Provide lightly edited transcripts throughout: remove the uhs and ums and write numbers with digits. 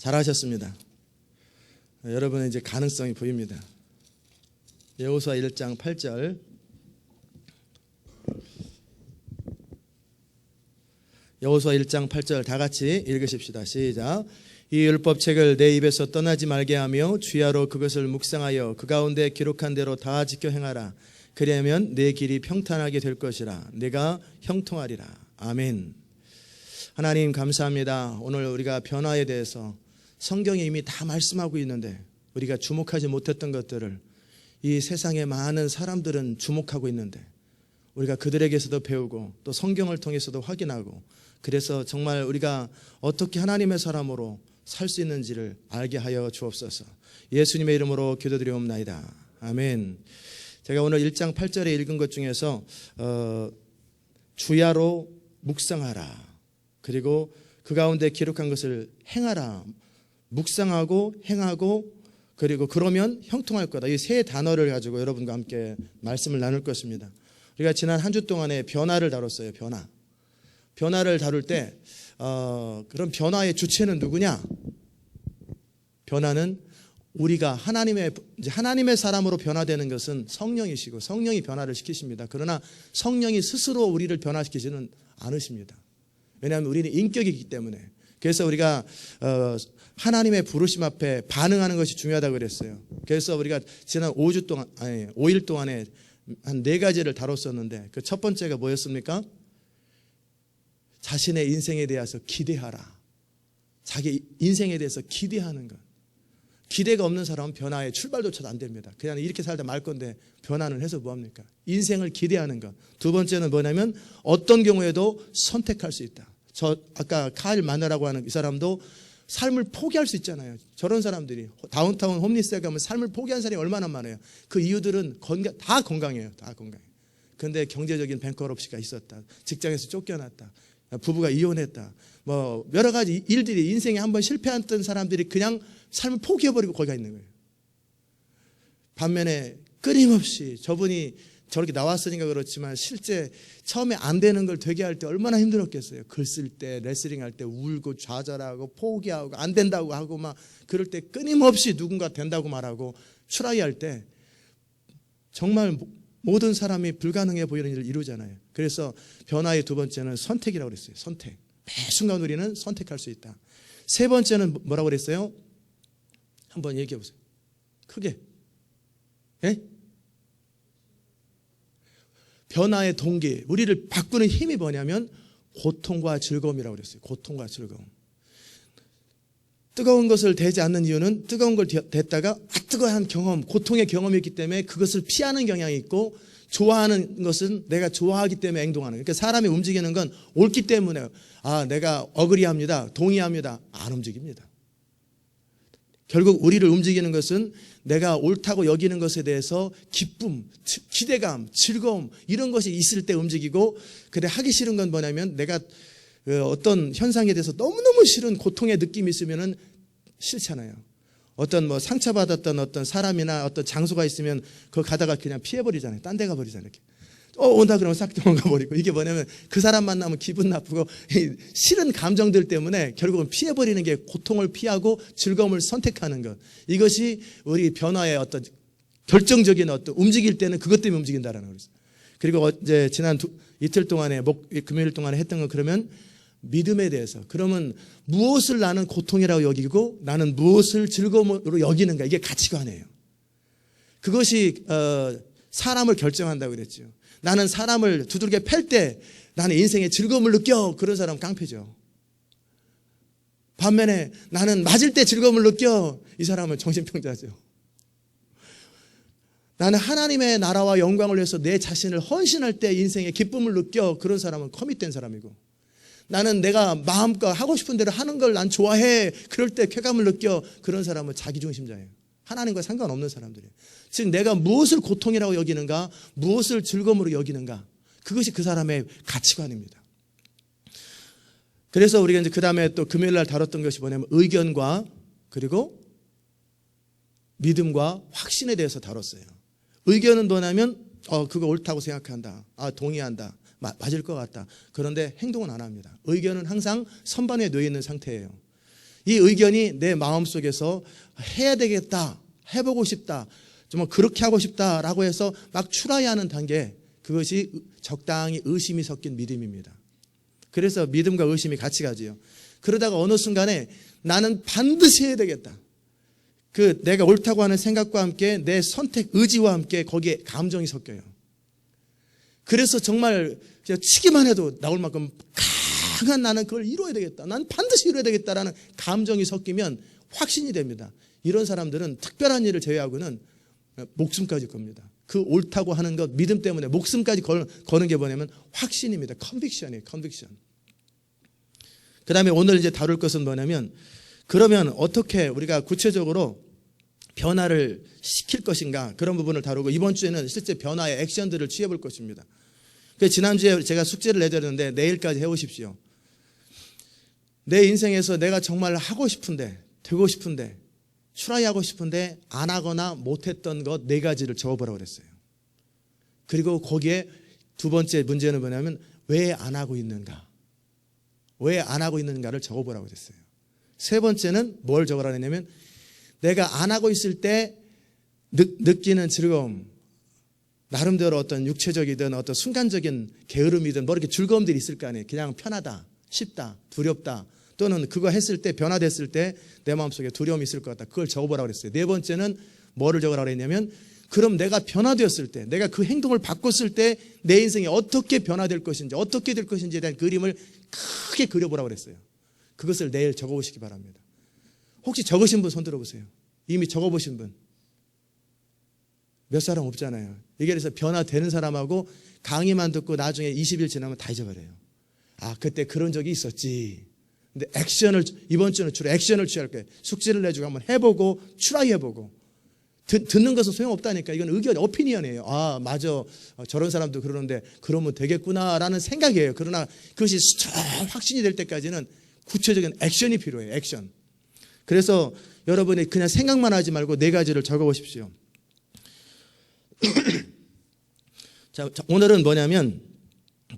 잘하셨습니다. 여러분의 이제 가능성이 보입니다. 여호수아 1장 8절. 여호수아 1장 8절 다 같이 읽으십시다. 시작. 이 율법책을 내 입에서 떠나지 말게 하며 주야로 그것을 묵상하여 그 가운데 기록한 대로 다 지켜 행하라. 그리하면 내 길이 평탄하게 될 것이라. 내가 형통하리라. 아멘. 하나님 감사합니다. 오늘 우리가 변화에 대해서 성경에 이미 다 말씀하고 있는데 우리가 주목하지 못했던 것들을 이 세상의 많은 사람들은 주목하고 있는데 우리가 그들에게서도 배우고 또 성경을 통해서도 확인하고 그래서 정말 우리가 어떻게 하나님의 사람으로 살 수 있는지를 알게 하여 주옵소서. 예수님의 이름으로 기도드리옵나이다. 아멘. 제가 오늘 1장 8절에 읽은 것 중에서 주야로 묵상하라. 그리고 그 가운데 기록한 것을 행하라. 묵상하고 행하고 그리고 그러면 형통할 거다. 이 세 단어를 가지고 여러분과 함께 말씀을 나눌 것입니다. 우리가 지난 한 주 동안에 변화를 다뤘어요. 변화를 다룰 때 그럼 변화의 주체는 누구냐? 변화는 우리가 하나님의 사람으로 변화되는 것은 성령이시고 성령이 변화를 시키십니다. 그러나 성령이 스스로 우리를 변화시키지는 않으십니다. 왜냐하면 우리는 인격이기 때문에. 그래서 우리가 하나님의 부르심 앞에 반응하는 것이 중요하다고 그랬어요. 그래서 우리가 지난 5일 동안에 한 4가지를 다뤘었는데 그 첫 번째가 뭐였습니까? 자신의 인생에 대해서 기대하라. 자기 인생에 대해서 기대하는 것. 기대가 없는 사람은 변화에 출발조차도 안 됩니다. 그냥 이렇게 살다 말 건데 변화를 해서 뭐합니까? 인생을 기대하는 것. 두 번째는 뭐냐면 어떤 경우에도 선택할 수 있다. 저 아까 카일 마너라고 하는 이 사람도 삶을 포기할 수 있잖아요. 저런 사람들이 다운타운 홈리스에 가면 삶을 포기한 사람이 얼마나 많아요. 그 이유들은 다 건강해요. 다 건강해요. 그런데 경제적인 뱅크럽시가 있었다. 직장에서 쫓겨났다. 부부가 이혼했다. 뭐 여러 가지 일들이 인생에 한번 실패했던 사람들이 그냥 삶을 포기해버리고 거기 가 있는 거예요. 반면에 끊임없이 저분이 저렇게 나왔으니까 그렇지만 실제 처음에 안 되는 걸 되게 할 때 얼마나 힘들었겠어요. 글 쓸 때, 레슬링 할 때 울고 좌절하고 포기하고 안 된다고 하고 막 그럴 때 끊임없이 누군가 된다고 말하고 트라이 할 때 정말 모든 사람이 불가능해 보이는 일을 이루잖아요. 그래서 변화의 두 번째는 선택이라고 그랬어요. 선택. 매 순간 우리는 선택할 수 있다. 세 번째는 뭐라고 그랬어요? 한번 얘기해 보세요. 크게. 예? 변화의 동기, 우리를 바꾸는 힘이 뭐냐면 고통과 즐거움이라고 그랬어요. 고통과 즐거움. 뜨거운 것을 대지 않는 이유는 뜨거운 걸 댔다가 뜨거운 경험, 고통의 경험이 있기 때문에 그것을 피하는 경향이 있고 좋아하는 것은 내가 좋아하기 때문에 행동하는 거예요. 그러니까 사람이 움직이는 건 옳기 때문에 내가 어그리합니다. 동의합니다. 안 움직입니다. 결국 우리를 움직이는 것은 내가 옳다고 여기는 것에 대해서 기쁨, 기대감, 즐거움 이런 것이 있을 때 움직이고 근데 하기 싫은 건 뭐냐면 내가 어떤 현상에 대해서 너무너무 싫은 고통의 느낌이 있으면은 싫잖아요. 어떤 뭐 상처받았던 어떤 사람이나 어떤 장소가 있으면 그거 가다가 그냥 피해버리잖아요. 딴 데 가버리잖아요. 이렇게. 온다 그러면 싹 도망가버리고 이게 뭐냐면 그 사람 만나면 기분 나쁘고 싫은 감정들 때문에 결국은 피해버리는 게 고통을 피하고 즐거움을 선택하는 것. 이것이 우리 변화의 어떤 결정적인 어떤 움직일 때는 그것 때문에 움직인다라는 거죠. 그리고 이제 지난 이틀 동안에 금요일 동안에 했던 건 그러면 믿음에 대해서 그러면 무엇을 나는 고통이라고 여기고 나는 무엇을 즐거움으로 여기는가 이게 가치관이에요. 그것이 사람을 결정한다고 그랬죠. 나는 사람을 두들겨 팰 때 나는 인생에 즐거움을 느껴. 그런 사람은 깡패죠. 반면에 나는 맞을 때 즐거움을 느껴. 이 사람은 정신병자죠. 나는 하나님의 나라와 영광을 위해서 내 자신을 헌신할 때 인생에 기쁨을 느껴. 그런 사람은 커밋된 사람이고 나는 내가 마음껏 하고 싶은 대로 하는 걸 난 좋아해. 그럴 때 쾌감을 느껴. 그런 사람은 자기중심자예요. 하나님과 상관없는 사람들이에요. 즉 내가 무엇을 고통이라고 여기는가 무엇을 즐거움으로 여기는가 그것이 그 사람의 가치관입니다. 그래서 우리가 이제 그 다음에 또 금요일 날 다뤘던 것이 뭐냐면 의견과 그리고 믿음과 확신에 대해서 다뤘어요. 의견은 뭐냐면 그거 옳다고 생각한다. 동의한다. 맞을 것 같다. 그런데 행동은 안 합니다. 의견은 항상 선반에 놓여 있는 상태예요. 이 의견이 내 마음속에서 해야 되겠다, 해보고 싶다, 좀 그렇게 하고 싶다라고 해서 막 추라이하는 단계, 그것이 적당히 의심이 섞인 믿음입니다. 그래서 믿음과 의심이 같이 가지요. 그러다가 어느 순간에 나는 반드시 해야 되겠다. 그 내가 옳다고 하는 생각과 함께 내 선택, 의지와 함께 거기에 감정이 섞여요. 그래서 정말 그냥 치기만 해도 나올 만큼 강한 나는 그걸 이루어야 되겠다. 난 반드시 이루어야 되겠다라는 감정이 섞이면 확신이 됩니다. 이런 사람들은 특별한 일을 제외하고는 목숨까지 겁니다. 그 옳다고 하는 것, 믿음 때문에 목숨까지 거는 게 뭐냐면 확신입니다. 컨빅션이에요. 컨빅션. 그 다음에 오늘 이제 다룰 것은 뭐냐면, 그러면 어떻게 우리가 구체적으로 변화를 시킬 것인가, 그런 부분을 다루고, 이번 주에는 실제 변화의 액션들을 취해 볼 것입니다. 지난주에 제가 숙제를 내드렸는데 내일까지 해오십시오. 내 인생에서 내가 정말 하고 싶은데, 되고 싶은데, 트라이하고 싶은데 안 하거나 못했던 것 4가지를 적어보라고 그랬어요. 그리고 거기에 두 번째 문제는 뭐냐면 왜 안 하고 있는가, 왜 안 하고 있는가를 적어보라고 그랬어요. 세 번째는 뭘 적으라고 했냐면 내가 안 하고 있을 때 느끼는 즐거움, 나름대로 어떤 육체적이든 어떤 순간적인 게으름이든 뭐 이렇게 즐거움들이 있을 거 아니에요. 그냥 편하다, 쉽다, 두렵다, 또는 그거 했을 때, 변화됐을 때 내 마음속에 두려움이 있을 것 같다. 그걸 적어보라고 그랬어요. 네 번째는 뭐를 적으라고 했냐면, 그럼 내가 변화되었을 때, 내가 그 행동을 바꿨을 때 내 인생이 어떻게 변화될 것인지, 어떻게 될 것인지에 대한 그림을 크게 그려보라고 그랬어요. 그것을 내일 적어보시기 바랍니다. 혹시 적으신 분 손 들어보세요. 이미 적어보신 분. 몇 사람 없잖아요. 이게 그래서 변화되는 사람하고 강의만 듣고 나중에 20일 지나면 다 잊어버려요. 아, 그때 그런 적이 있었지. 근데 액션을, 이번 주는 주로 액션을 취할 거예요. 숙제를 내주고 한번 해보고 트라이 해보고. 듣는 것은 소용없다니까. 이건 의견, 오피니언이에요. 아, 맞아, 저런 사람도 그러는데 그러면 되겠구나라는 생각이에요. 그러나 그것이 확신이 될 때까지는 구체적인 액션이 필요해요. 액션. 그래서 여러분이 그냥 생각만 하지 말고 4가지를 적어보십시오. 자, 오늘은 뭐냐면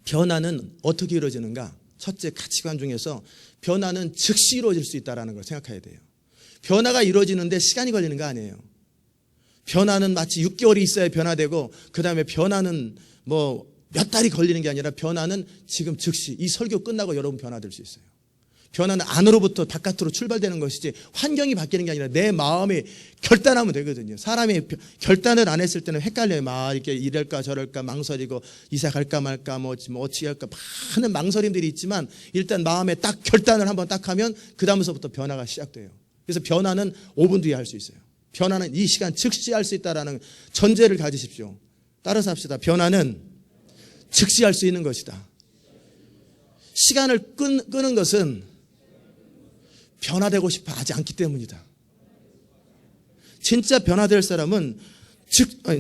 변화는 어떻게 이루어지는가. 첫째 가치관 중에서 변화는 즉시 이루어질 수 있다는 걸 생각해야 돼요. 변화가 이루어지는데 시간이 걸리는 거 아니에요. 변화는 마치 6개월이 있어야 변화되고, 그 다음에 변화는 뭐 몇 달이 걸리는 게 아니라 변화는 지금 즉시, 이 설교 끝나고 여러분 변화될 수 있어요. 변화는 안으로부터 바깥으로 출발되는 것이지 환경이 바뀌는 게 아니라 내 마음이 결단하면 되거든요. 사람이 결단을 안 했을 때는 헷갈려요. 막 이렇게 이럴까 저럴까 망설이고 이사 갈까 말까 뭐 어떻게 할까 많은 망설임들이 있지만, 일단 마음에 딱 결단을 한번 딱 하면 그 다음서부터 변화가 시작돼요. 그래서 변화는 5분 뒤에 할 수 있어요. 변화는 이 시간 즉시 할 수 있다라는 전제를 가지십시오. 따라서 합시다. 변화는 즉시 할 수 있는 것이다. 시간을 끄는 것은 변화되고 싶어 하지 않기 때문이다. 진짜 변화될 사람은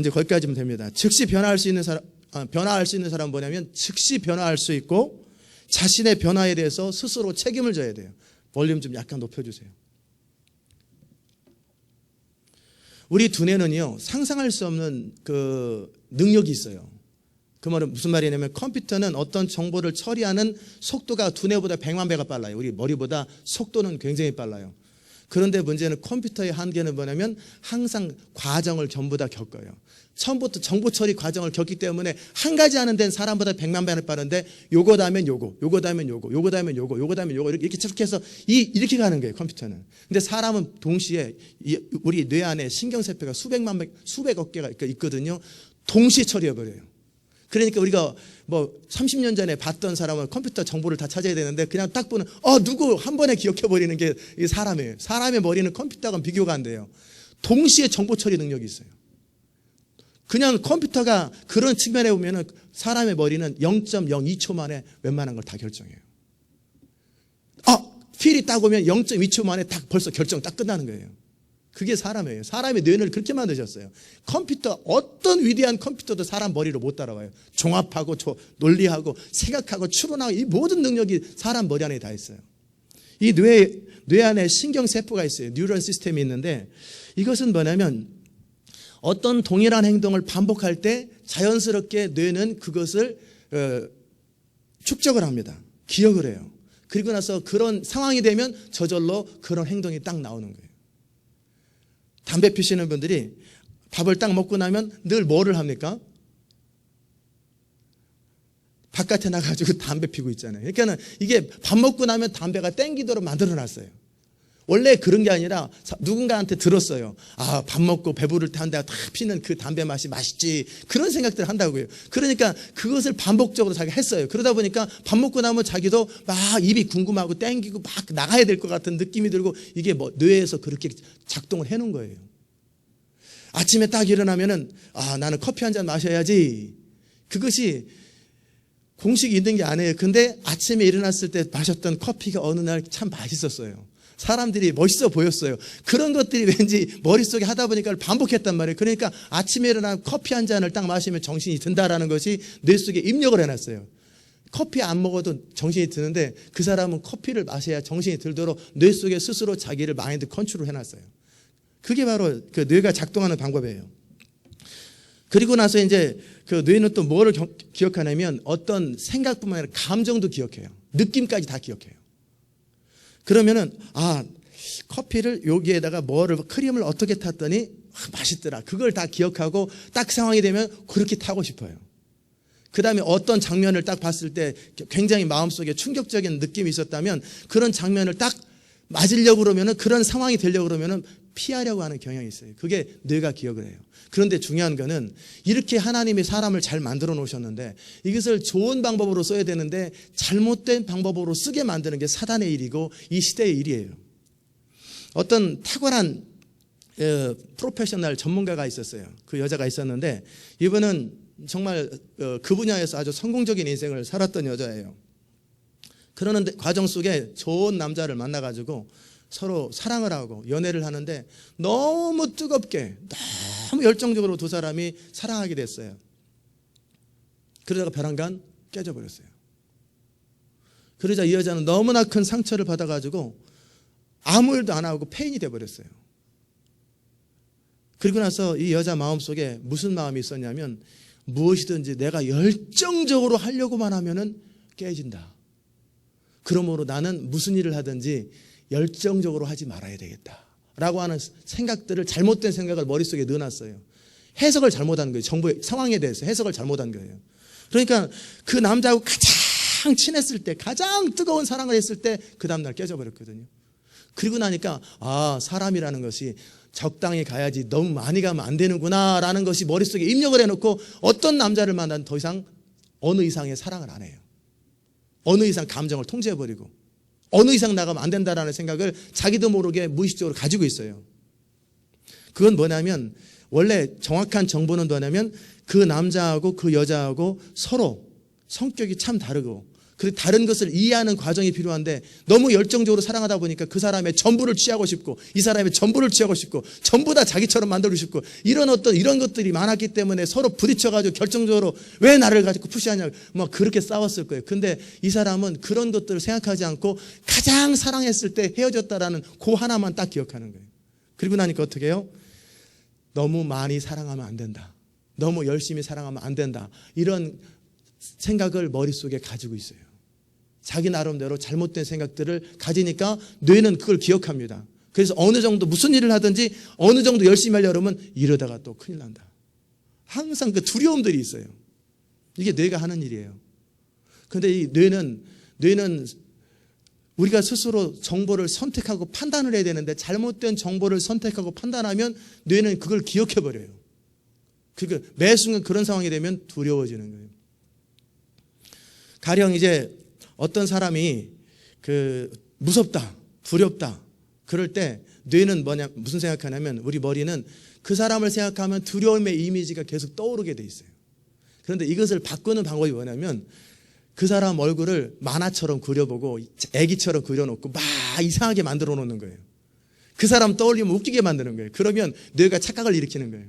이제 거기까지면 됩니다. 즉시 변화할 수 있는 사람, 변화할 수 있는 사람은 뭐냐면 즉시 변화할 수 있고 자신의 변화에 대해서 스스로 책임을 져야 돼요. 볼륨 좀 약간 높여주세요. 우리 두뇌는요, 상상할 수 없는 그 능력이 있어요. 그 말은 무슨 말이냐면, 컴퓨터는 어떤 정보를 처리하는 속도가 두뇌보다 100만 배가 빨라요. 우리 머리보다 속도는 굉장히 빨라요. 그런데 문제는 컴퓨터의 한계는 뭐냐면 항상 과정을 전부 다 겪어요. 처음부터 정보 처리 과정을 겪기 때문에 한 가지 하는 데는 사람보다 100만 배는 빠른데, 요거 다음엔 요거, 요거 다음엔 요거, 요거 다음엔 요거, 요거 다음엔 요거, 이렇게 해서 이렇게 가는 거예요, 컴퓨터는. 근데 사람은 동시에 우리 뇌 안에 신경세포가 수백억 개가 있거든요. 동시에 처리해버려요. 그러니까 우리가 뭐 30년 전에 봤던 사람은 컴퓨터 정보를 다 찾아야 되는데 그냥 딱 보는 누구 한 번에 기억해버리는 게 사람이에요. 사람의 머리는 컴퓨터하고는 비교가 안 돼요. 동시에 정보 처리 능력이 있어요. 그냥 컴퓨터가 그런 측면에 보면은 사람의 머리는 0.02초 만에 웬만한 걸 다 결정해요. 필이 딱 오면 0.2초 만에 딱 벌써 결정 딱 끝나는 거예요. 그게 사람이에요. 사람의 뇌를 그렇게 만드셨어요. 컴퓨터, 어떤 위대한 컴퓨터도 사람 머리로 못 따라와요. 종합하고 논리하고 생각하고 추론하고 이 모든 능력이 사람 머리 안에 다 있어요. 이 뇌 안에 신경세포가 있어요. 뉴런 시스템이 있는데, 이것은 뭐냐면 어떤 동일한 행동을 반복할 때 자연스럽게 뇌는 그것을 축적을 합니다. 기억을 해요. 그리고 나서 그런 상황이 되면 저절로 그런 행동이 딱 나오는 거예요. 담배 피시는 분들이 밥을 딱 먹고 나면 늘 뭐를 합니까? 바깥에 나가지고 담배 피고 있잖아요. 그러니까 이게 밥 먹고 나면 담배가 땡기도록 만들어놨어요. 원래 그런 게 아니라 누군가한테 들었어요. 아, 밥 먹고 배부를 때 한 대가 탁 피는 그 담배 맛이 맛있지. 그런 생각들을 한다고요. 그러니까 그것을 반복적으로 자기가 했어요. 그러다 보니까 밥 먹고 나면 자기도 막 입이 궁금하고 땡기고 막 나가야 될 것 같은 느낌이 들고 이게 뭐 뇌에서 그렇게 작동을 해놓은 거예요. 아침에 딱 일어나면은 아, 나는 커피 한 잔 마셔야지. 그것이 공식이 있는 게 아니에요. 근데 아침에 일어났을 때 마셨던 커피가 어느 날 참 맛있었어요. 사람들이 멋있어 보였어요. 그런 것들이 왠지 머릿속에 하다 보니까 반복했단 말이에요. 그러니까 아침에 일어나면 커피 한 잔을 딱 마시면 정신이 든다라는 것이 뇌 속에 입력을 해놨어요. 커피 안 먹어도 정신이 드는데 그 사람은 커피를 마셔야 정신이 들도록 뇌 속에 스스로 자기를 마인드 컨트롤 해놨어요. 그게 바로 그 뇌가 작동하는 방법이에요. 그리고 나서 이제 그 뇌는 또 뭐를 기억하냐면 어떤 생각뿐만 아니라 감정도 기억해요. 느낌까지 다 기억해요. 그러면은 아, 커피를 여기에다가 크림을 어떻게 탔더니 맛있더라. 그걸 다 기억하고 딱 상황이 되면 그렇게 타고 싶어요. 그 다음에 어떤 장면을 딱 봤을 때 굉장히 마음속에 충격적인 느낌이 있었다면 그런 장면을 딱 맞으려고 그러면은 그런 상황이 되려고 그러면은 피하려고 하는 경향이 있어요. 그게 뇌가 기억을 해요. 그런데 중요한 거는 이렇게 하나님이 사람을 잘 만들어 놓으셨는데 이것을 좋은 방법으로 써야 되는데 잘못된 방법으로 쓰게 만드는 게 사단의 일이고 이 시대의 일이에요. 어떤 탁월한 프로페셔널 전문가가 있었어요. 그 여자가 있었는데 이분은 정말 그 분야에서 아주 성공적인 인생을 살았던 여자예요. 그러는 과정 속에 좋은 남자를 만나가지고 서로 사랑을 하고 연애를 하는데 너무 뜨겁게 너무 열정적으로 두 사람이 사랑하게 됐어요. 그러다가 벼랑간 깨져버렸어요. 그러자 이 여자는 너무나 큰 상처를 받아가지고 아무 일도 안 하고 폐인이 돼버렸어요. 그리고 나서 이 여자 마음속에 무슨 마음이 있었냐면 무엇이든지 내가 열정적으로 하려고만 하면은 깨진다. 그러므로 나는 무슨 일을 하든지 열정적으로 하지 말아야 되겠다 라고 하는 생각들을 잘못된 생각을 머릿속에 넣어놨어요. 해석을 잘못한 거예요. 정부의 상황에 대해서 해석을 잘못한 거예요. 그러니까 그 남자하고 가장 친했을 때 가장 뜨거운 사랑을 했을 때 그 다음날 깨져버렸거든요. 그리고 나니까 아, 사람이라는 것이 적당히 가야지 너무 많이 가면 안 되는구나 라는 것이 머릿속에 입력을 해놓고 어떤 남자를 만나면 더 이상 어느 이상의 사랑을 안 해요. 어느 이상 감정을 통제해버리고 어느 이상 나가면 안 된다라는 생각을 자기도 모르게 무의식적으로 가지고 있어요. 그건 뭐냐면 원래 정확한 정보는 뭐냐면 그 남자하고 그 여자하고 서로 성격이 참 다르고 그 다른 것을 이해하는 과정이 필요한데 너무 열정적으로 사랑하다 보니까 그 사람의 전부를 취하고 싶고 이 사람의 전부를 취하고 싶고 전부 다 자기처럼 만들고 싶고 이런 것들이 많았기 때문에 서로 부딪혀가지고 결정적으로 왜 나를 가지고 푸시하냐 막 그렇게 싸웠을 거예요. 근데 이 사람은 그런 것들을 생각하지 않고 가장 사랑했을 때 헤어졌다라는 그 하나만 딱 기억하는 거예요. 그리고 나니까 어떻게 해요? 너무 많이 사랑하면 안 된다. 너무 열심히 사랑하면 안 된다. 이런 생각을 머릿속에 가지고 있어요. 자기 나름대로 잘못된 생각들을 가지니까 뇌는 그걸 기억합니다. 그래서 어느 정도 무슨 일을 하든지 어느 정도 열심히 하려고 하면 이러다가 또 큰일 난다. 항상 그 두려움들이 있어요. 이게 뇌가 하는 일이에요. 그런데 이 뇌는 우리가 스스로 정보를 선택하고 판단을 해야 되는데 잘못된 정보를 선택하고 판단하면 뇌는 그걸 기억해버려요. 그러니까 매 순간 그런 상황이 되면 두려워지는 거예요. 가령 이제 어떤 사람이 무섭다, 두렵다 그럴 때 뇌는 무슨 생각하냐면 우리 머리는 그 사람을 생각하면 두려움의 이미지가 계속 떠오르게 돼 있어요. 그런데 이것을 바꾸는 방법이 뭐냐면 그 사람 얼굴을 만화처럼 그려보고 애기처럼 그려놓고 막 이상하게 만들어 놓는 거예요. 그 사람 떠올리면 웃기게 만드는 거예요. 그러면 뇌가 착각을 일으키는 거예요.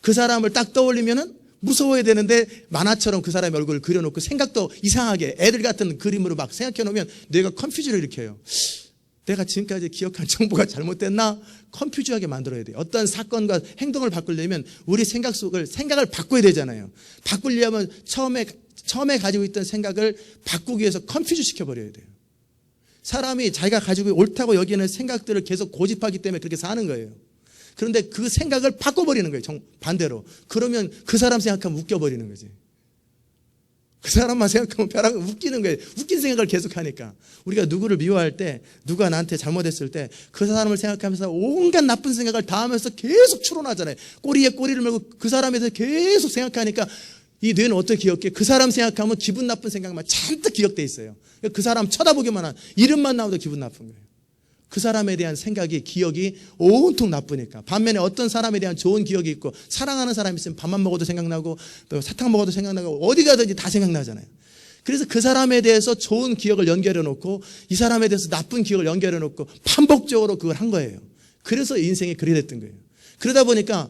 그 사람을 딱 떠올리면은 무서워야 되는데 만화처럼 그 사람의 얼굴을 그려놓고 생각도 이상하게 애들 같은 그림으로 막 생각해 놓으면 뇌가 컨퓨즈를 일으켜요. 내가 지금까지 기억한 정보가 잘못됐나? 컨퓨즈하게 만들어야 돼요. 어떤 사건과 행동을 바꾸려면 우리 생각을 바꿔야 되잖아요. 바꾸려면 처음에 가지고 있던 생각을 바꾸기 위해서 컨퓨즈 시켜버려야 돼요. 사람이 자기가 가지고 옳다고 여기는 생각들을 계속 고집하기 때문에 그렇게 사는 거예요. 그런데 그 생각을 바꿔버리는 거예요. 반대로. 그러면 그 사람 생각하면 웃겨버리는 거지. 그 사람만 생각하면 벼락 웃기는 거예요. 웃긴 생각을 계속 하니까. 우리가 누구를 미워할 때, 누가 나한테 잘못했을 때 그 사람을 생각하면서 온갖 나쁜 생각을 다 하면서 계속 추론하잖아요. 꼬리에 꼬리를 물고 그 사람에 대해서 계속 생각하니까 이 뇌는 어떻게 기억해? 그 사람 생각하면 기분 나쁜 생각만 잔뜩 기억돼 있어요. 그 사람 쳐다보기만 한 이름만 나오도 기분 나쁜 거예요. 그 사람에 대한 생각이, 기억이 온통 나쁘니까. 반면에 어떤 사람에 대한 좋은 기억이 있고 사랑하는 사람이 있으면 밥만 먹어도 생각나고 또 사탕 먹어도 생각나고 어디 가든지 다 생각나잖아요. 그래서 그 사람에 대해서 좋은 기억을 연결해 놓고 이 사람에 대해서 나쁜 기억을 연결해 놓고 반복적으로 그걸 한 거예요. 그래서 인생이 그리 됐던 거예요. 그러다 보니까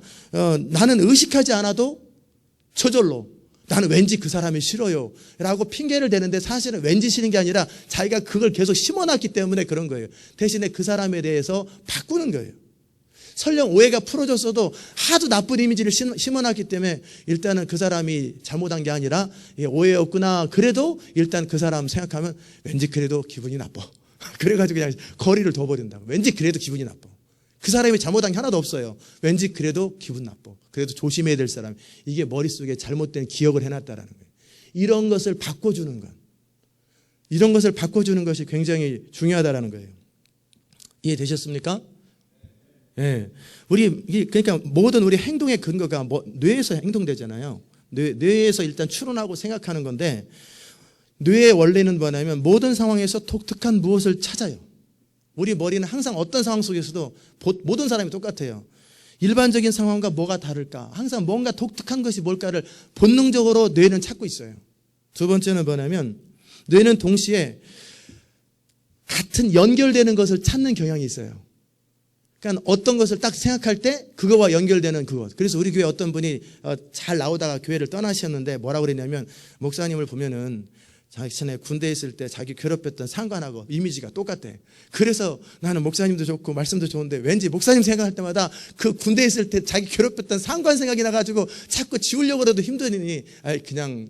나는 의식하지 않아도 저절로 나는 왠지 그 사람이 싫어요 라고 핑계를 대는데 사실은 왠지 싫은 게 아니라 자기가 그걸 계속 심어놨기 때문에 그런 거예요. 대신에 그 사람에 대해서 바꾸는 거예요. 설령 오해가 풀어졌어도 하도 나쁜 이미지를 심어놨기 때문에 일단은 그 사람이 잘못한 게 아니라 오해였구나. 그래도 일단 그 사람 생각하면 왠지 그래도 기분이 나빠. 그래가지고 그냥 거리를 둬버린다고. 왠지 그래도 기분이 나빠. 그 사람이 잘못한 게 하나도 없어요. 왠지 그래도 기분 나빠. 그래도 조심해야 될 사람. 이게 머릿속에 잘못된 기억을 해놨다라는 거예요. 이런 것을 바꿔주는 것. 이런 것을 바꿔주는 것이 굉장히 중요하다라는 거예요. 이해되셨습니까? 예. 그러니까 모든 우리 행동의 근거가 뇌에서 행동되잖아요. 뇌에서 일단 추론하고 생각하는 건데 뇌의 원리는 뭐냐면 모든 상황에서 독특한 무엇을 찾아요. 우리 머리는 항상 어떤 상황 속에서도 모든 사람이 똑같아요. 일반적인 상황과 뭐가 다를까? 항상 뭔가 독특한 것이 뭘까를 본능적으로 뇌는 찾고 있어요. 두 번째는 뭐냐면 뇌는 동시에 같은 연결되는 것을 찾는 경향이 있어요. 그러니까 어떤 것을 딱 생각할 때 그거와 연결되는 그것. 그래서 우리 교회 어떤 분이 잘 나오다가 교회를 떠나셨는데 뭐라고 그랬냐면 목사님을 보면은 자기 전에 군대에 있을 때 자기 괴롭혔던 상관하고 이미지가 똑같대. 그래서 나는 목사님도 좋고 말씀도 좋은데 왠지 목사님 생각할 때마다 그 군대에 있을 때 자기 괴롭혔던 상관 생각이 나가지고 자꾸 지우려고 해도 힘드니 그냥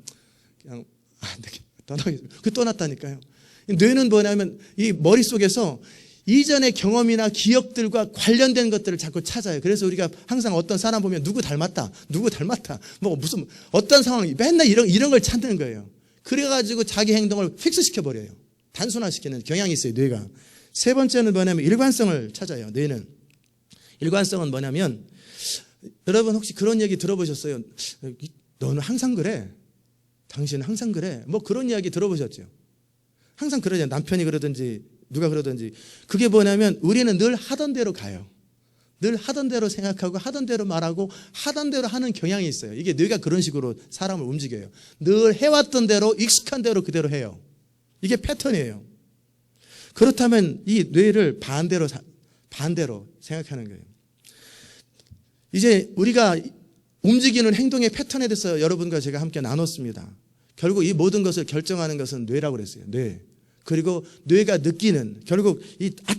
떠났다니까요. 뇌는 뭐냐면 이 머릿속에서 이전의 경험이나 기억들과 관련된 것들을 자꾸 찾아요. 그래서 우리가 항상 어떤 사람 보면 누구 닮았다, 뭐 무슨 어떤 상황이 맨날 이런 걸 찾는 거예요. 그래가지고 자기 행동을 픽스시켜버려요. 단순화시키는 경향이 있어요, 뇌가. 세 번째는 뭐냐면 일관성을 찾아요, 뇌는. 일관성은 뭐냐면, 여러분 혹시 그런 얘기 들어보셨어요? 너는 항상 그래. 당신은 항상 그래. 뭐 그런 이야기 들어보셨죠? 항상 그러잖아요. 남편이 그러든지, 누가 그러든지. 그게 뭐냐면 우리는 늘 하던 대로 가요. 늘 하던 대로 생각하고 하던 대로 말하고 하던 대로 하는 경향이 있어요. 이게 뇌가 그런 식으로 사람을 움직여요. 늘 해왔던 대로 익숙한 대로 그대로 해요. 이게 패턴이에요. 그렇다면 이 뇌를 반대로 생각하는 거예요. 이제 우리가 움직이는 행동의 패턴에 대해서 여러분과 제가 함께 나눴습니다. 결국 이 모든 것을 결정하는 것은 뇌라고 그랬어요. 뇌. 그리고 뇌가 느끼는, 결국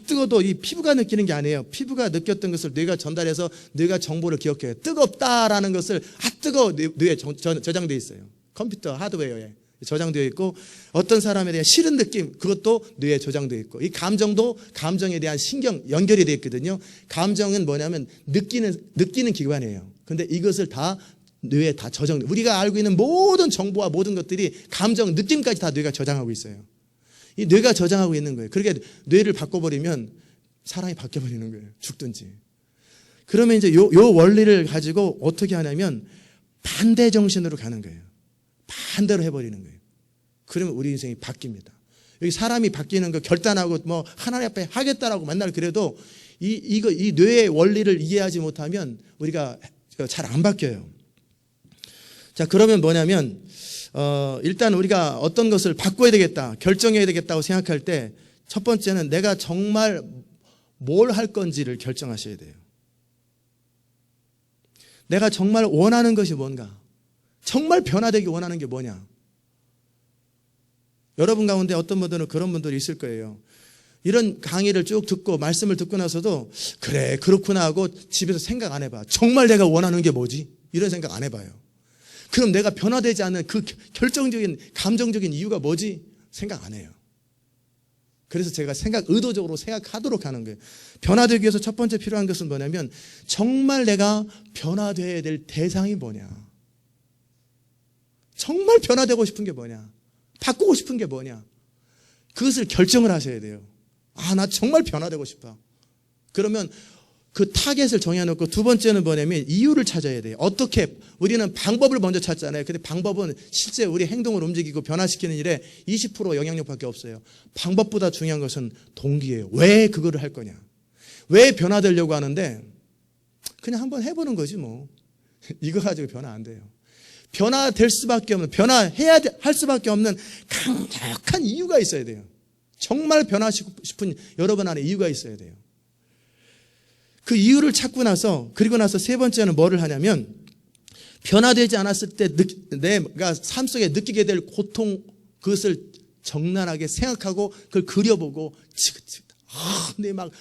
뜨거워도 이 피부가 느끼는 게 아니에요. 피부가 느꼈던 것을 뇌가 전달해서 뇌가 정보를 기억해요. 뜨겁다라는 것을 뜨거워 뇌에 저장되어 있어요. 컴퓨터 하드웨어에 저장되어 있고 어떤 사람에 대한 싫은 느낌 그것도 뇌에 저장되어 있고 이 감정도 감정에 대한 신경 연결이 되어 있거든요. 감정은 뭐냐면 느끼는 기관이에요. 근데 이것을 다 뇌에 다 우리가 알고 있는 모든 정보와 모든 것들이 감정, 느낌까지 다 뇌가 저장하고 있어요. 이 뇌가 저장하고 있는 거예요. 그렇게 뇌를 바꿔버리면 사람이 바뀌어버리는 거예요. 죽든지. 그러면 이제 요 원리를 가지고 어떻게 하냐면 반대 정신으로 가는 거예요. 반대로 해버리는 거예요. 그러면 우리 인생이 바뀝니다. 여기 사람이 바뀌는 거 결단하고 뭐 하나님 앞에 하겠다라고 맨날 그래도 이 뇌의 원리를 이해하지 못하면 우리가 잘 안 바뀌어요. 자, 그러면 뭐냐면 일단 우리가 어떤 것을 바꿔야 되겠다, 결정해야 되겠다고 생각할 때 첫 번째는 내가 정말 뭘 할 건지를 결정하셔야 돼요. 내가 정말 원하는 것이 뭔가, 정말 변화되기 원하는 게 뭐냐. 여러분 가운데 어떤 분들은 그런 분들이 있을 거예요. 이런 강의를 쭉 듣고 말씀을 듣고 나서도 그래 그렇구나 하고 집에서 생각 안 해봐. 정말 내가 원하는 게 뭐지? 이런 생각 안 해봐요. 그럼 내가 변화되지 않는 그 결정적인 감정적인 이유가 뭐지? 생각 안 해요. 그래서 제가 의도적으로 생각하도록 하는 거예요. 변화되기 위해서 첫 번째 필요한 것은 뭐냐면 정말 내가 변화되어야 될 대상이 뭐냐. 정말 변화되고 싶은 게 뭐냐. 바꾸고 싶은 게 뭐냐. 그것을 결정을 하셔야 돼요. 나 정말 변화되고 싶어. 그러면 그 타겟을 정해놓고 두 번째는 뭐냐면 이유를 찾아야 돼요. 어떻게 우리는 방법을 먼저 찾잖아요. 근데 방법은 실제 우리 행동을 움직이고 변화시키는 일에 20% 영향력밖에 없어요. 방법보다 중요한 것은 동기예요. 왜 그거를 할 거냐. 왜 변화되려고 하는데 그냥 한번 해보는 거지 뭐. 이거 가지고 변화 안 돼요. 변화될 수밖에 없는, 할 수밖에 없는 강력한 이유가 있어야 돼요. 정말 변화하시고 싶은 여러분 안에 이유가 있어야 돼요. 그 이유를 찾고 나서, 그리고 나서 세 번째는 뭐를 하냐면, 변화되지 않았을 때 내가 삶 속에 느끼게 될 고통, 그것을 적나라하게 생각하고 그걸 그려보고 내 막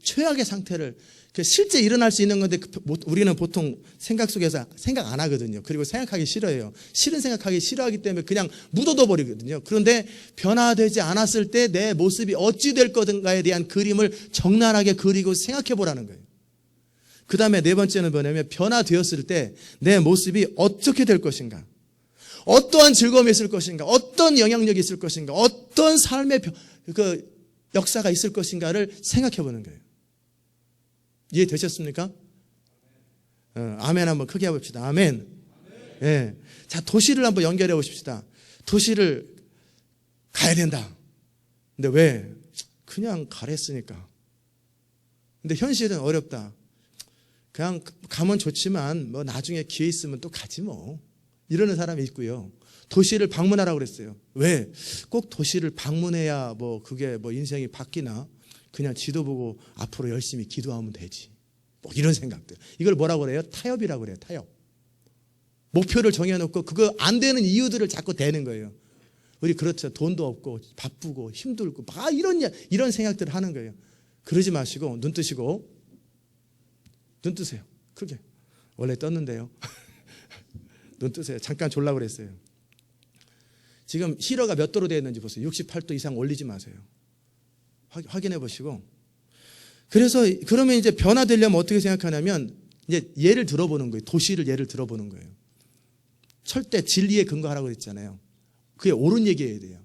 최악의 상태를, 실제 일어날 수 있는 건데 우리는 보통 생각 속에서 생각 안 하거든요. 그리고 생각하기 싫어해요. 싫은 생각하기 싫어하기 때문에 그냥 묻어둬 버리거든요. 그런데 변화되지 않았을 때 내 모습이 어찌 될 것인가에 대한 그림을 적나라하게 그리고 생각해 보라는 거예요. 그 다음에 네 번째는 뭐냐면 변화되었을 때 내 모습이 어떻게 될 것인가, 어떠한 즐거움이 있을 것인가, 어떤 영향력이 있을 것인가, 어떤 삶의 그 역사가 있을 것인가를 생각해 보는 거예요. 이해되셨습니까? 아멘 한번 크게 해봅시다. 아멘. 예. 자, 도시를 한번 연결해 보십시다. 도시를 가야 된다. 근데 왜? 그냥 가랬으니까. 근데 현실은 어렵다. 그냥 가면 좋지만 뭐 나중에 기회 있으면 또 가지 뭐. 이러는 사람이 있고요. 도시를 방문하라고 그랬어요. 왜? 꼭 도시를 방문해야 뭐 그게 뭐 인생이 바뀌나? 그냥 지도 보고 앞으로 열심히 기도하면 되지. 뭐 이런 생각들. 이걸 뭐라고 그래요? 타협이라고 그래요. 타협. 목표를 정해놓고 그거 안 되는 이유들을 자꾸 대는 거예요. 우리 그렇죠. 돈도 없고 바쁘고 힘들고 막 이런 생각들을 하는 거예요. 그러지 마시고 눈 뜨시고, 눈 뜨세요. 크게. 원래 떴는데요. 눈 뜨세요. 잠깐 졸라고 그랬어요. 지금 히러가 몇 도로 되어 있는지 보세요. 68도 이상 올리지 마세요. 확인해 보시고. 그래서 그러면 이제 변화되려면 어떻게 생각하냐면 이제 예를 들어보는 거예요. 도시를 예를 들어보는 거예요. 절대 진리에 근거하라고 그랬잖아요. 그게 옳은 얘기해야 돼요.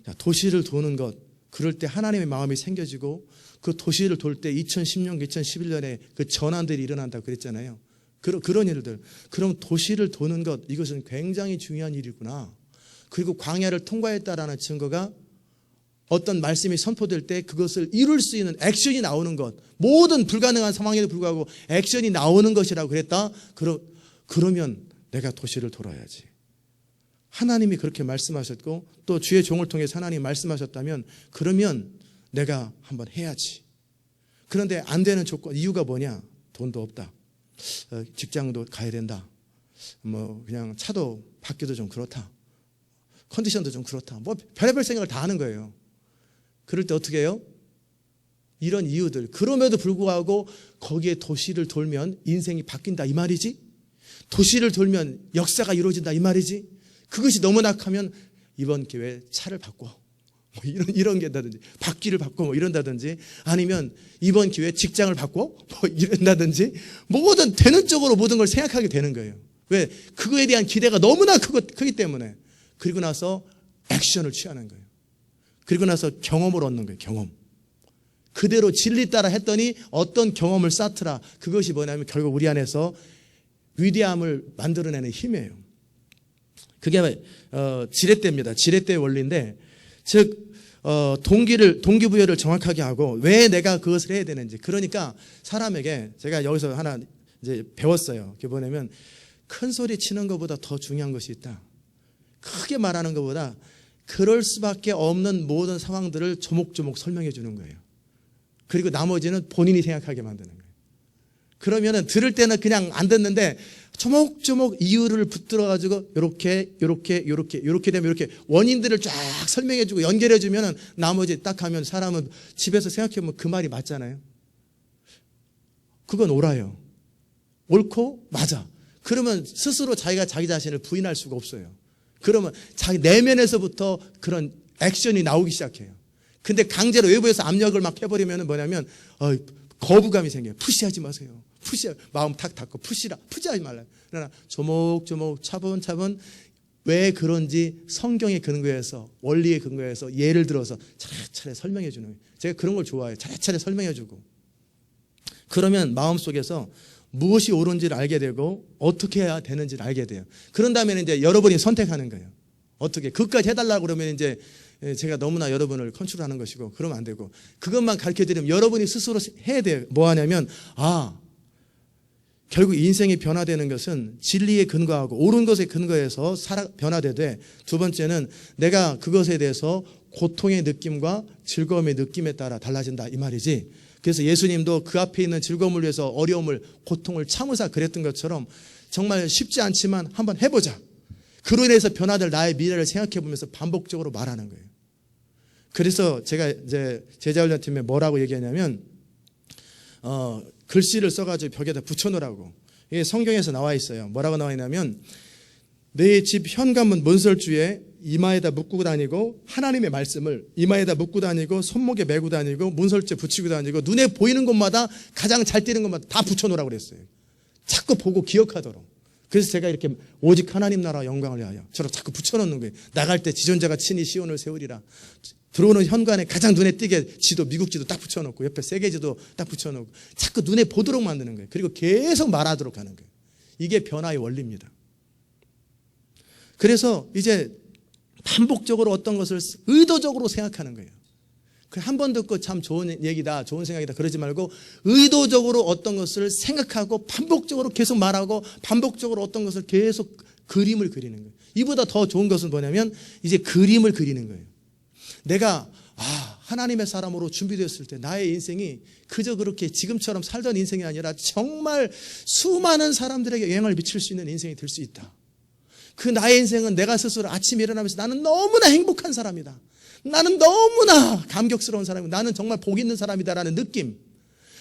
자, 도시를 도는 것, 그럴 때 하나님의 마음이 생겨지고 그 도시를 돌 때 2010년, 2011년에 그 전환들이 일어난다고 그랬잖아요. 그런 일들. 그럼 도시를 도는 것, 이것은 굉장히 중요한 일이구나. 그리고 광야를 통과했다라는 증거가 어떤 말씀이 선포될 때 그것을 이룰 수 있는 액션이 나오는 것, 모든 불가능한 상황에도 불구하고 액션이 나오는 것이라고 그랬다. 그러면 내가 도시를 돌아야지. 하나님이 그렇게 말씀하셨고 또 주의 종을 통해서 하나님이 말씀하셨다면 그러면 내가 한번 해야지. 그런데 안 되는 조건, 이유가 뭐냐? 돈도 없다. 직장도 가야 된다. 뭐 그냥 차도 받기도 좀 그렇다. 컨디션도 좀 그렇다. 뭐 별의별 생각을 다 하는 거예요. 그럴 때 어떻게 해요? 이런 이유들. 그럼에도 불구하고 거기에 도시를 돌면 인생이 바뀐다 이 말이지? 도시를 돌면 역사가 이루어진다 이 말이지? 그것이 너무 낙하면 이번 기회에 차를 바꿔. 뭐 이런 게 있다든지, 바퀴를 바꿔 뭐 이런다든지, 아니면 이번 기회에 직장을 바꿔 뭐 이런다든지, 모든 되는 쪽으로 모든 걸 생각하게 되는 거예요. 왜? 그거에 대한 기대가 너무나 크기 때문에. 그리고 나서 액션을 취하는 거예요. 그리고 나서 경험을 얻는 거예요. 경험. 그대로 진리 따라 했더니 어떤 경험을 쌓더라. 그것이 뭐냐면 결국 우리 안에서 위대함을 만들어내는 힘이에요. 그게 지렛대입니다. 지렛대의 원리인데, 즉 동기부여를 정확하게 하고 왜 내가 그것을 해야 되는지. 그러니까 사람에게 제가 여기서 하나 이제 배웠어요. 그게 뭐냐면 큰 소리 치는 것보다 더 중요한 것이 있다. 크게 말하는 것보다 그럴 수밖에 없는 모든 상황들을 조목조목 설명해 주는 거예요. 그리고 나머지는 본인이 생각하게 만드는 거예요. 그러면은 들을 때는 그냥 안 듣는데 조목조목 이유를 붙들어 가지고 이렇게 되면 이렇게 원인들을 쫙 설명해 주고 연결해 주면은 나머지 딱 하면 사람은 집에서 생각해 보면 그 말이 맞잖아요. 그건 옳아요. 옳고 맞아. 그러면 스스로 자기가 자기 자신을 부인할 수가 없어요. 그러면 자기 내면에서부터 그런 액션이 나오기 시작해요. 근데 강제로 외부에서 압력을 막 해버리면 뭐냐면 거부감이 생겨요. 푸시하지 마세요. 마음 탁 닫고 푸시하지 말라. 그러나 조목조목 차분차분 왜 그런지 성경의 근거에서, 원리의 근거에서 예를 들어서 차례차례 설명해 주는 거예요. 제가 그런 걸 좋아해요. 차례차례 설명해 주고. 그러면 마음속에서 무엇이 옳은지를 알게 되고 어떻게 해야 되는지를 알게 돼요. 그런 다음에 이제 여러분이 선택하는 거예요. 어떻게 그것까지 해달라고 그러면 이제 제가 너무나 여러분을 컨트롤하는 것이고 그러면 안 되고, 그것만 가르쳐드리면 여러분이 스스로 해야 돼요. 뭐 하냐면 결국 인생이 변화되는 것은 진리에 근거하고 옳은 것에 근거해서 변화되되, 두 번째는 내가 그것에 대해서 고통의 느낌과 즐거움의 느낌에 따라 달라진다 이 말이지. 그래서 예수님도 그 앞에 있는 즐거움을 위해서 어려움을, 고통을 참으사 그랬던 것처럼 정말 쉽지 않지만 한번 해보자. 그로 인해서 변화될 나의 미래를 생각해 보면서 반복적으로 말하는 거예요. 그래서 제가 이제 제자훈련팀에 뭐라고 얘기하냐면 글씨를 써가지고 벽에다 붙여놓으라고. 이게 성경에서 나와 있어요. 뭐라고 나와 있냐면 내 집 현관문 문설주에 이마에다 묶고 다니고, 하나님의 말씀을 이마에다 묶고 다니고, 손목에 메고 다니고, 문설주에 붙이고 다니고, 눈에 보이는 곳마다, 가장 잘 띄는 곳마다 다 붙여놓으라고 그랬어요. 자꾸 보고 기억하도록. 그래서 제가 이렇게 오직 하나님 나라 영광을 위하여 저렇게 자꾸 붙여놓는 거예요. 나갈 때 지존자가 친히 시온을 세우리라. 들어오는 현관에 가장 눈에 띄게 지도, 미국 지도 딱 붙여놓고, 옆에 세계지도 딱 붙여놓고, 자꾸 눈에 보도록 만드는 거예요. 그리고 계속 말하도록 하는 거예요. 이게 변화의 원리입니다. 그래서 이제 반복적으로 어떤 것을 의도적으로 생각하는 거예요. 한 번 듣고 참 좋은 얘기다, 좋은 생각이다 그러지 말고, 의도적으로 어떤 것을 생각하고 반복적으로 계속 말하고, 반복적으로 어떤 것을 계속 그림을 그리는 거예요. 이보다 더 좋은 것은 뭐냐면 이제 그림을 그리는 거예요. 내가 하나님의 사람으로 준비되었을 때 나의 인생이 그저 그렇게 지금처럼 살던 인생이 아니라 정말 수많은 사람들에게 영향을 미칠 수 있는 인생이 될 수 있다. 그 나의 인생은 내가 스스로 아침에 일어나면서 나는 너무나 행복한 사람이다, 나는 너무나 감격스러운 사람이고, 나는 정말 복 있는 사람이다라는 느낌.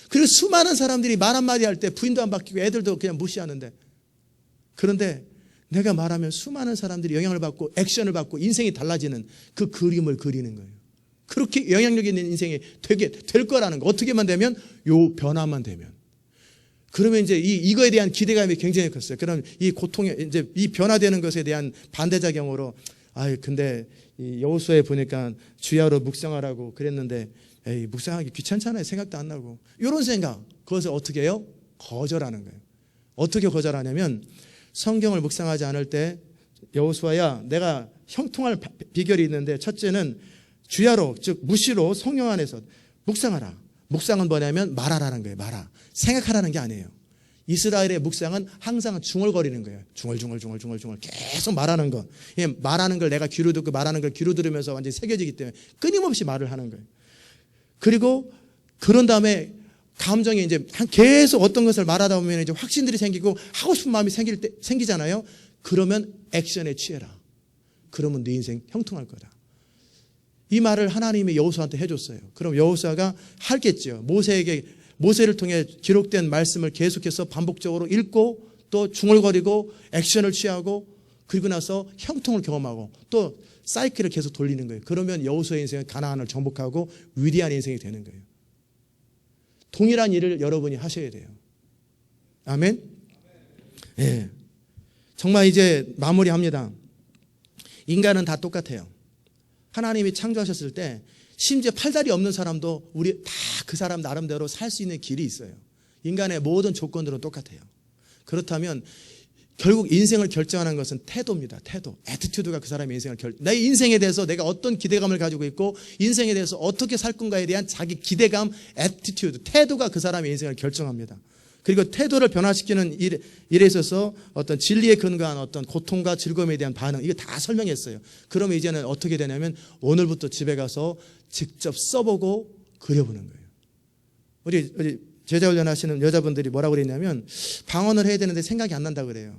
그리고 수많은 사람들이 말 한마디 할 때 부인도 안 바뀌고 애들도 그냥 무시하는데, 그런데 내가 말하면 수많은 사람들이 영향을 받고 액션을 받고 인생이 달라지는 그 그림을 그리는 거예요. 그렇게 영향력 있는 인생이 되게 될 거라는 거. 어떻게만 되면, 요 변화만 되면. 그러면 이제 이거에 대한 기대감이 굉장히 컸어요. 그럼 이 고통에, 이제 이 변화되는 것에 대한 반대작용으로, 근데 이 여호수아에 보니까 주야로 묵상하라고 그랬는데, 묵상하기 귀찮잖아요. 생각도 안 나고. 이런 생각, 그것을 어떻게 해요? 거절하는 거예요. 어떻게 거절하냐면, 성경을 묵상하지 않을 때 여호수아야, 내가 형통할 비결이 있는데, 첫째는 주야로, 즉 무시로 성령 안에서 묵상하라. 묵상은 뭐냐면 말하라는 거예요. 생각하라는 게 아니에요. 이스라엘의 묵상은 항상 중얼거리는 거예요. 중얼 계속 말하는 거. 말하는 걸 내가 귀로 듣고 말하는 걸 귀로 들으면서 완전히 새겨지기 때문에 끊임없이 말을 하는 거예요. 그리고 그런 다음에 감정이 이제 계속 어떤 것을 말하다 보면 이제 확신들이 생기고 하고 싶은 마음이 생기잖아요. 그러면 액션에 취해라. 그러면 네 인생 형통할 거다. 이 말을 하나님이 여호수아한테 해줬어요. 그럼 여호수아가 하겠죠. 모세를 통해 기록된 말씀을 계속해서 반복적으로 읽고, 또 중얼거리고 액션을 취하고, 그리고 나서 형통을 경험하고, 또 사이클을 계속 돌리는 거예요. 그러면 여호수아의 인생은 가나안을 정복하고 위대한 인생이 되는 거예요. 동일한 일을 여러분이 하셔야 돼요. 아멘? 네. 정말 이제 마무리합니다. 인간은 다 똑같아요. 하나님이 창조하셨을 때 심지어 팔다리 없는 사람도 우리 다 그 사람 나름대로 살 수 있는 길이 있어요. 인간의 모든 조건들은 똑같아요. 그렇다면 결국 인생을 결정하는 것은 태도입니다. 태도. 애티튜드가 그 사람의 인생을 내 인생에 대해서 내가 어떤 기대감을 가지고 있고, 인생에 대해서 어떻게 살 건가에 대한 자기 기대감, 애티튜드, 태도가 그 사람의 인생을 결정합니다. 그리고 태도를 변화시키는 일에 있어서 어떤 진리에 근거한 어떤 고통과 즐거움에 대한 반응, 이거 다 설명했어요. 그러면 이제는 어떻게 되냐면 오늘부터 집에 가서 직접 써보고 그려보는 거예요. 우리 제자훈련 하시는 여자분들이 뭐라고 그랬냐면, 방언을 해야 되는데 생각이 안 난다고 그래요.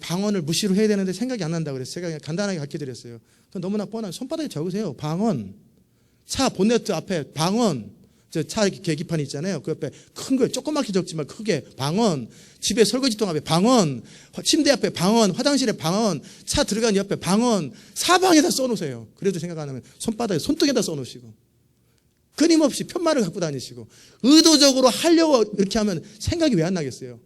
방언을 무시로 해야 되는데 생각이 안 난다고 그랬어요. 제가 그냥 간단하게 가르쳐드렸어요. 그건 너무나 뻔한, 손바닥에 적으세요. 방언. 차 본네트 앞에 방언. 저 차 계기판 있잖아요. 그 옆에 큰 거, 조그맣게 적지만 크게 방언. 집에 설거지통 앞에 방언. 침대 앞에 방언. 화장실에 방언. 차 들어간 옆에 방언. 사방에다 써놓으세요. 그래도 생각 안 하면 손바닥에, 손등에다 써놓으시고. 끊임없이 편말을 갖고 다니시고 의도적으로 하려고 이렇게 하면 생각이 왜 안 나겠어요?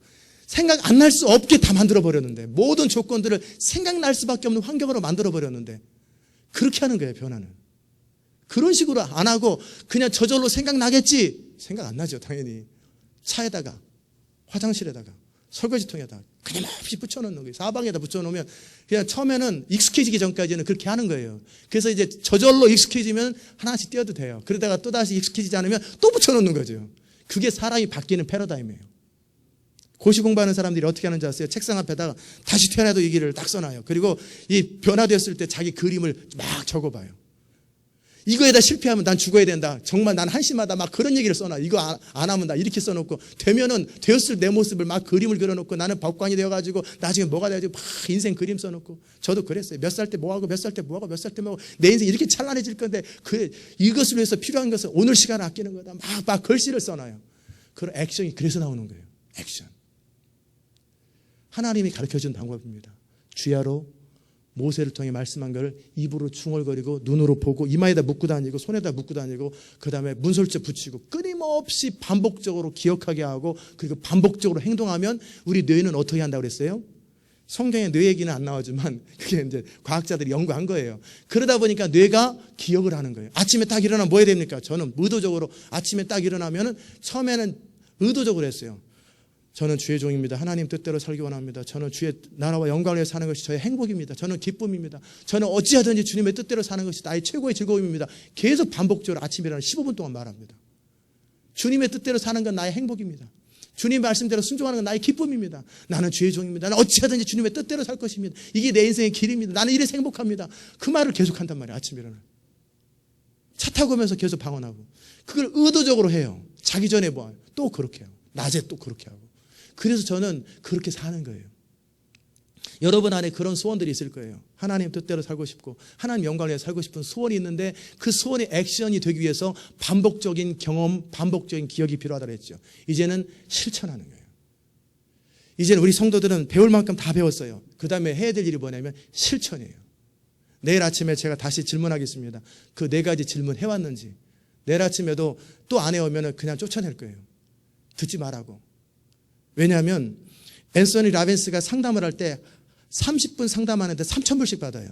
생각 안 날 수 없게 다 만들어버렸는데, 모든 조건들을 생각날 수밖에 없는 환경으로 만들어버렸는데, 그렇게 하는 거예요, 변화는. 그런 식으로 안 하고 그냥 저절로 생각나겠지? 생각 안 나죠, 당연히. 차에다가, 화장실에다가, 설거지통에다가 끊임없이 붙여놓는 거예요. 사방에다 붙여놓으면 그냥 처음에는 익숙해지기 전까지는 그렇게 하는 거예요. 그래서 이제 저절로 익숙해지면 하나씩 띄워도 돼요. 그러다가 또다시 익숙해지지 않으면 또 붙여놓는 거죠. 그게 사람이 바뀌는 패러다임이에요. 고시 공부하는 사람들이 어떻게 하는지 아세요? 책상 앞에다가 다시 태어나도 이 길을 딱 써놔요. 그리고 이 변화되었을 때 자기 그림을 막 적어봐요. 이거에다 실패하면 난 죽어야 된다. 정말 난 한심하다. 막 그런 얘기를 써놔. 이거 안 하면 다 이렇게 써놓고, 되면은 되었을 내 모습을 막 그림을 그려놓고, 나는 법관이 되어가지고 나중에 뭐가 돼야지 막 인생 그림 써놓고. 저도 그랬어요. 몇 살 때 뭐하고 몇 살 때 뭐하고 몇 살 때 뭐하고 내 인생 이렇게 찬란해질 건데, 이것을 위해서 필요한 것은 오늘 시간을 아끼는 거다. 막 글씨를 써놔요. 그런 액션이 그래서 나오는 거예요. 액션. 하나님이 가르쳐준 방법입니다. 주야로 모세를 통해 말씀한 걸 입으로 중얼거리고 눈으로 보고 이마에다 묶고 다니고 손에다 묶고 다니고 그다음에 문설주 붙이고 끊임없이 반복적으로 기억하게 하고, 그리고 반복적으로 행동하면 우리 뇌는 어떻게 한다고 그랬어요? 성경에 뇌 얘기는 안 나오지만 그게 이제 과학자들이 연구한 거예요. 그러다 보니까 뇌가 기억을 하는 거예요. 아침에 딱 일어나면 뭐 해야 됩니까? 저는 의도적으로 아침에 딱 일어나면은 처음에는 의도적으로 했어요. 저는 주의 종입니다. 하나님 뜻대로 살기 원합니다. 저는 주의 나라와 영광을 위해 사는 것이 저의 행복입니다. 저는 기쁨입니다. 저는 어찌하든지 주님의 뜻대로 사는 것이 나의 최고의 즐거움입니다. 계속 반복적으로 아침에 일어나 15분 동안 말합니다. 주님의 뜻대로 사는 건 나의 행복입니다. 주님 말씀대로 순종하는 건 나의 기쁨입니다. 나는 주의 종입니다. 나는 어찌하든지 주님의 뜻대로 살 것입니다. 이게 내 인생의 길입니다. 나는 이래서 행복합니다. 그 말을 계속 한단 말이에요. 아침에 일어나. 차 타고 오면서 계속 방언하고. 그걸 의도적으로 해요. 자기 전에 뭐 또 그렇게 하고, 낮에 또 그렇게 하고. 그래서 저는 그렇게 사는 거예요. 여러분 안에 그런 소원들이 있을 거예요. 하나님 뜻대로 살고 싶고 하나님 영광을 위해 살고 싶은 소원이 있는데, 그 소원이 액션이 되기 위해서 반복적인 경험, 반복적인 기억이 필요하다고 했죠. 이제는 실천하는 거예요. 이제는 우리 성도들은 배울 만큼 다 배웠어요. 그 다음에 해야 될 일이 뭐냐면 실천이에요. 내일 아침에 제가 다시 질문하겠습니다. 그 4가지 질문 해왔는지. 내일 아침에도 또 안 해오면 그냥 쫓아낼 거예요. 듣지 말라고. 왜냐하면 앤서니 라벤스가 상담을 할 때 30분 상담하는데 3,000불씩 받아요.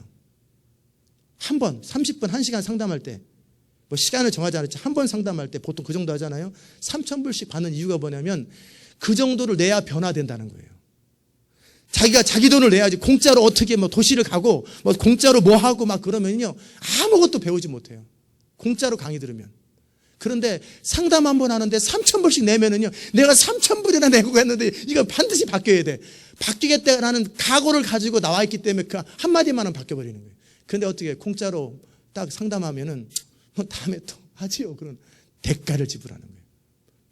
한 번, 30분, 1시간 상담할 때, 뭐 시간을 정하지 않았지, 한 번 상담할 때 보통 그 정도 하잖아요. 3,000불씩 받는 이유가 뭐냐면 그 정도를 내야 변화된다는 거예요. 자기가 자기 돈을 내야지 공짜로 어떻게 뭐 도시를 가고 뭐 공짜로 뭐 하고 막 그러면요 아무것도 배우지 못해요. 공짜로 강의 들으면. 그런데 상담 한 번 하는데 3,000불씩 내면은요, 내가 3,000불이나 내고 갔는데 이거 반드시 바뀌어야 돼. 바뀌겠다라는 각오를 가지고 나와 있기 때문에 그 한마디만은 바뀌어버리는 거예요. 그런데 어떻게 공짜로 딱 상담하면은 뭐 다음에 또 하지요. 그런 대가를 지불하는 거예요.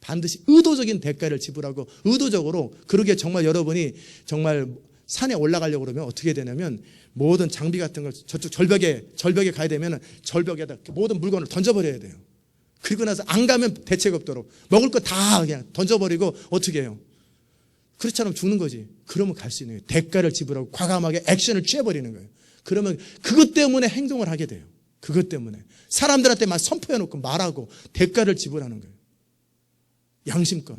반드시 의도적인 대가를 지불하고, 의도적으로. 그러게 정말 여러분이 정말 산에 올라가려고 그러면 어떻게 되냐면 모든 장비 같은 걸 저쪽 절벽에 가야 되면은 절벽에다 모든 물건을 던져버려야 돼요. 그리고 나서 안 가면 대책 없도록 먹을 거 다 그냥 던져버리고 어떻게 해요? 그렇지 않으면 죽는 거지. 그러면 갈 수 있는 거예요. 대가를 지불하고 과감하게 액션을 취해버리는 거예요. 그러면 그것 때문에 행동을 하게 돼요. 그것 때문에 사람들한테만 선포해놓고 말하고 대가를 지불하는 거예요. 양심껏.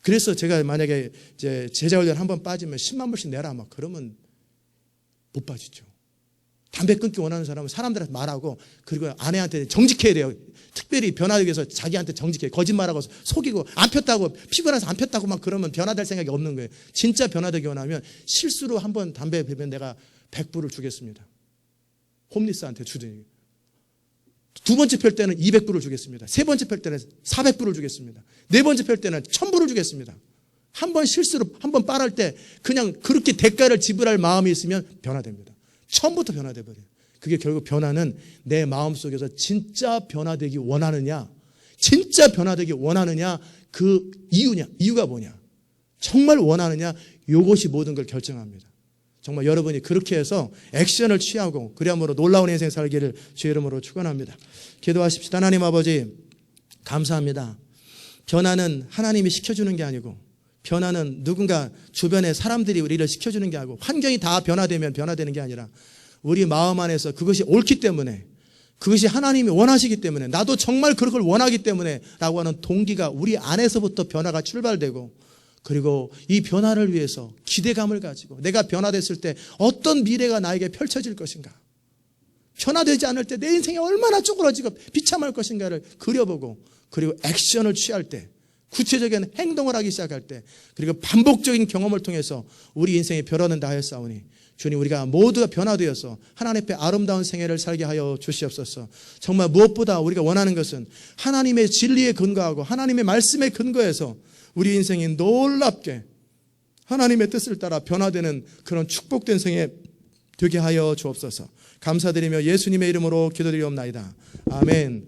그래서 제가 만약에 이제 제자훈련 한번 빠지면 10만 불씩 내라 막 그러면 못 빠지죠. 담배 끊기 원하는 사람은 사람들한테 말하고, 그리고 아내한테 정직해야 돼요. 특별히 변화하기 위해서 자기한테 정직해. 거짓말하고 속이고 안 폈다고, 피곤해서 안 폈다고 막 그러면 변화될 생각이 없는 거예요. 진짜 변화되기 원하면 실수로 한번 담배 피면 내가 100불을 주겠습니다. 홈리스한테 주더니. 2번째 펼 때는 200불을 주겠습니다. 3번째 펼 때는 400불을 주겠습니다. 4번째 펼 때는 1000불을 주겠습니다. 한 번 실수로 한 번 빨할 때 그냥 그렇게 대가를 지불할 마음이 있으면 변화됩니다. 처음부터 변화돼 버려요. 그게 결국 변화는 내 마음속에서 진짜 변화되기 원하느냐, 진짜 변화되기 원하느냐, 그 이유가 뭐냐, 정말 원하느냐, 이것이 모든 걸 결정합니다. 정말 여러분이 그렇게 해서 액션을 취하고 그리함으로 놀라운 인생 살기를 주의 이름으로 축원합니다. 기도하십시다. 하나님 아버지, 감사합니다. 변화는 하나님이 시켜주는 게 아니고, 변화는 누군가 주변의 사람들이 우리를 시켜주는 게 아니고, 환경이 다 변화되면 변화되는 게 아니라 우리 마음 안에서 그것이 옳기 때문에, 그것이 하나님이 원하시기 때문에, 나도 정말 그걸 원하기 때문에 라고 하는 동기가 우리 안에서부터 변화가 출발되고, 그리고 이 변화를 위해서 기대감을 가지고 내가 변화됐을 때 어떤 미래가 나에게 펼쳐질 것인가, 변화되지 않을 때 내 인생이 얼마나 쪼그라지고 비참할 것인가를 그려보고, 그리고 액션을 취할 때, 구체적인 행동을 하기 시작할 때, 그리고 반복적인 경험을 통해서 우리 인생이 변화된다 하였사오니 주님, 우리가 모두가 변화되어서 하나님 앞에 아름다운 생애를 살게 하여 주시옵소서. 정말 무엇보다 우리가 원하는 것은 하나님의 진리에 근거하고 하나님의 말씀에 근거해서 우리 인생이 놀랍게 하나님의 뜻을 따라 변화되는 그런 축복된 생애 되게 하여 주옵소서. 감사드리며 예수님의 이름으로 기도드리옵나이다. 아멘.